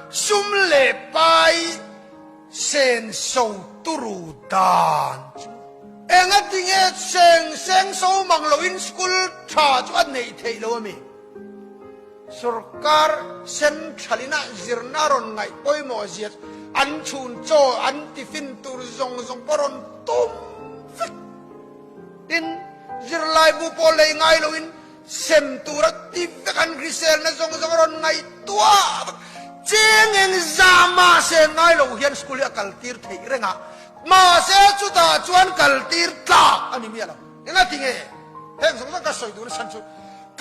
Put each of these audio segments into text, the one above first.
sum le pai sen so turu dan enga tinge seng so mang lo in school tha chu an nei thei lo mi sarkar centralina zirnaron ngai poimo ziat an chun cho an tifin tur zong poron tum in zirlai bu pole ngai lo in sem turat tifkan grisel na zong ron ngai tua cheng en zama se ngai lo hian school akal tir thei renga ma se chu ta chuan kal tir tla ani mi ala enga tinge heng song ka soi du na san chu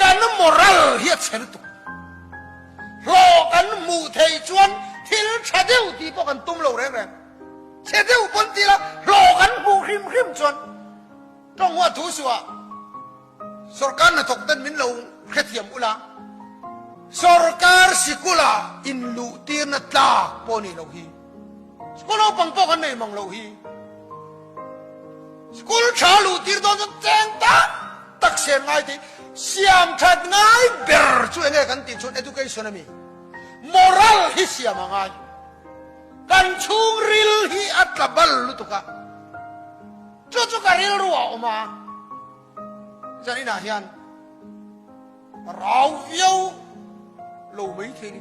kan moral hi chen tu lo kan mu thei chuan thil thadeu ti po kan tum lo reng thadeu pon ti la lo kan mu hrim chuan tong wa thu suwa sarkar na tok ten min lo khethiam ula sarkar sikula in lu tir na tla poni lo hi school pang po kan nei mang lo hi school chalu tir do cheng ta tak sen ngai ti siam that ngai ber chu nge kan ti chun education ami moral hi siam ngai kan chung ril hi atlabal lutuka chu ka ril ruwa oma jani na hian rau viu lo mấy thế đi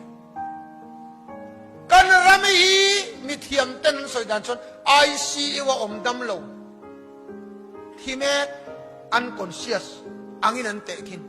kan rami hi mi thiam ten soi dan chon IC wa om dam lo thime unconscious angin an te kin